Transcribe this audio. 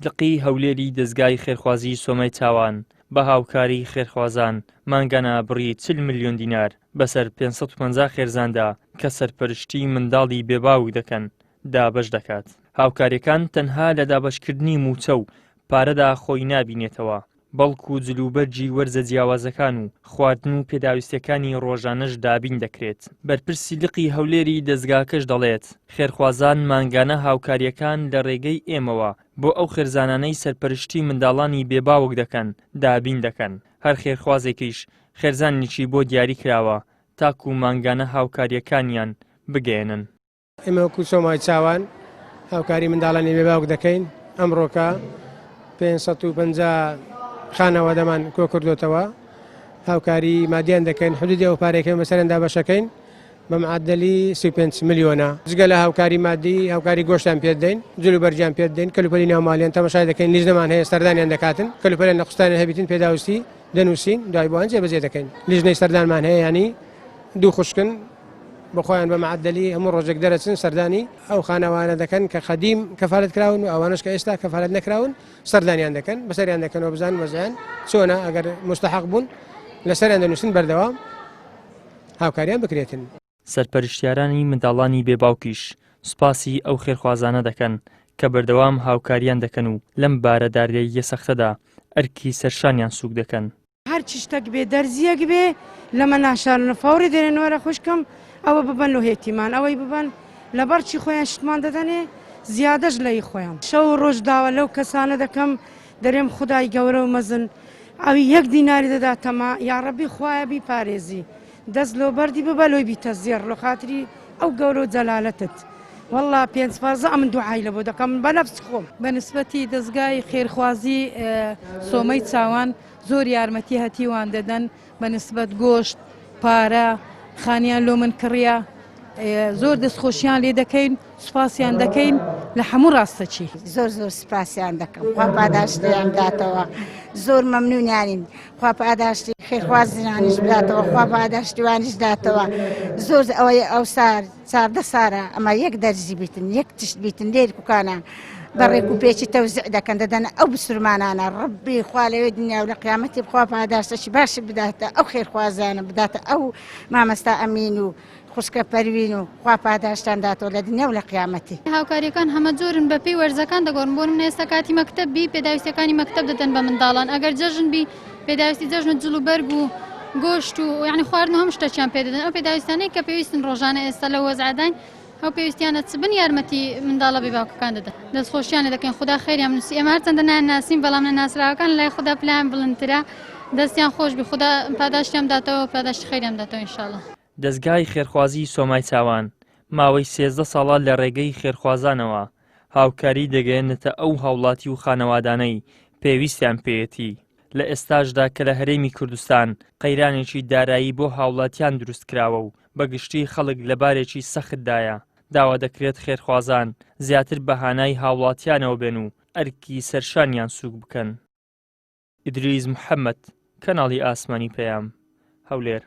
لقی هەولێری دەستگای خێرخوازی سۆمای چاوان بە هاوکاری خێرخوازان مانگانە بڕی 40 ملیۆن دینار بەسەر 550 خێرزاندا کە سەرپەرشتی منداڵی بێباوک دەکەن دابەش دەکات. هاوکاریەکان تەنها لە دابەشکردنی موچە و پارەدا خۆی نابینێتەوە، بەڵکو جلوبەرجی وەرزە جیاوازەکان و خواردن و پێداویستەکانی ڕۆژانەش دابین دەکرێت. بەرپرسی لقی هەولێری دەستگاکەش دەڵێت خێرخوازان مانگانە هاوکاریەکان لە ڕێگەی ئێمەوە بۆ ئەو خێرزانانەی سەرپەرشتی منداڵانی بێباوک دەکەن دابین دەکەن. هەر خێرخوازێکیش خێرزانێکی بۆ دیاری کراوە تاکو مانگانە هاوکاریەکانیان بگەێنن. ئێمە وەکو سۆمای چاوان هاوکاری منداڵانی بێباوک دەکەین. ئەمڕۆکە 550 خانەوادەمان کۆ کردوتەوە، هاوکاری مادیان دەکەین، حدودی ئەو پارێکەکەین بەسەرندا بەشەکەین بە معدلی 35 ملیۆنە. جگە لە هاوکاری مادی هاوکاری گۆشتان پێ دەین، جلوبەرجیان پێ دەین، کەلوپەلی ناومالیان تەماشای دەکەین، لیژنەمان هەیە سەردانیان دەکاتن، کەلوپەلی نەخستانیان هەبیتن پێداویستی دەنووسین، دوای بۆیان جێبەجێ دەکەین. لیژنەی سەردانمان هەیە، ینی دوو خوشکن بەخۆیان بە معدلی هەموو ڕۆژێک دەرەچن سەردانی ئەو خانەوانە دەکەن کە خەدیم کەفالەت کراون و ئەوانش کە ئێستا کەفالەت نەکراون سەردانیان دەکەن، بەسەریان دەکەنەوە بزان وەزیان چۆنە ئەگەر مستحق بوون لەسەریان دەنووسن بەردەوام هاوکاریان بکرێتن. سەرپەرشتیارانی منداڵانی بێباوکیش سوپاسی ئەو خێرخوازانە دەکەن کە بەردەوام هاوکاریان دەکەن و لەم بارەداریە سەختەدا ئەرکی سەرشانیان سووک دەکەن. هەر چ شتێک بێ دەرزیەک بێ لەمە ناشارنە فاوری دێنەوەرە خوشکم ئەوە ببەن و هێتیمان ئەوەی ببەن لەبەرچی خۆیان شتمان دەدەنێ زیادەش لەی خۆیان شەو ڕۆژ داوە لەو کەسانە دەکەم دەرێم خودای گەورە و مەزن ئەوی 1 دیناری دەداتەما یاڕەبی خوایە بی پارێزی دەست لۆ بەردی ببە لۆی بیتە زێر لە خاتری ئەو گەورە و جەلالەتت والله 5 ئەمن دوعای لە بۆ دەکەم بە نەفس خۆم. بەنسبەتی دەستگای خێرخوازی سۆمەی چاوان زۆر یارمەتی هەتیوان دەدەن بەنسبەت گۆشت، پارە، خانیان لۆ من کڕیە، زۆر دەستخۆشییان لێ دەکەین، سوپاسیان دەکەین لە هەموو ڕاستەچی. زۆر سوپاسیان دەکەم، خوا پاداشتیان بداتەوە، زۆر مەمنونیانین، خوا پاداشتی خێرخوازیانیش بداتەوە، خوا پاداشتیوانیش داتەوە. زۆر ئەوەی ئەو چاردە سارە ئەمە یەک دەرزی بیتن، یەک تشت بیتن لێر کوکانە بەڕێک و پێچی تەوزیع دەکەن دەدەن ئەو بسرمانانە ڕبی خوا لەوێ دنیا و لە قیامەتی بخوا پاداشتەی باشی بداتە ئەو خێرخوازانە بداتە ئەو مامەستا ئەمین و خوشکە پەروین و خوا پاداشتان داتەوە لە دنیا و لە قیامەتی. هاوکاریەکان هەمە جۆرن بە پێی وەرزەکان دەگۆڕن بۆ نمونە ئێستا کاتی مەکتەبی پێداویستەکانی مەکتەب دەدەن بە منداڵان ئەگەر جەژن بی پێداویستی جەژن جلوبەرگ و گۆشت و یعنی خواردن هەم شتەکیان پێ دەدەن ئەو پێداویستانەی کە پێویستن ڕۆژانە ئێستا لە وەزعدان ئەو پێویستیانە چ بن یارمەتی منداڵە بێباوکەکان دەدەن دەستخۆشییانە دەکەن خوددا خێریان نووسی ئێمە هەرچەندە ناسین بەڵام لە ناسراوەکان لای خوددا پلان بڵندترە دەستیان خۆش بی خوددا پاداشتیان داتەوە پاداشتی خێریان داتەوە ئینشاءڵڵا. دەستگای خێرخوازی سۆمای چاوان ماوەی 13 ساڵە لە ڕێگەی خێرخوازانەوە هاوکاری دەگەێنێتە ئەو هاوڵاتی و خانەوادانەی پێویستیان پێیەتی. لە ئێستاشدا کە لە هەرێمی کوردستان قەیرانێکی دارایی بۆ هاوڵاتیان دروست کراوە و بەگشتی خەڵک لە بارێکی سەختدایە داوا دەکرێت خێرخوازان زیاتر بەهانای هاوڵاتیانەوە بێن و ئەرکی سەرشانیان سووک بکەن. ئیدریس محەممەد، کەناڵی ئاسمانی پەیام، هەولێر.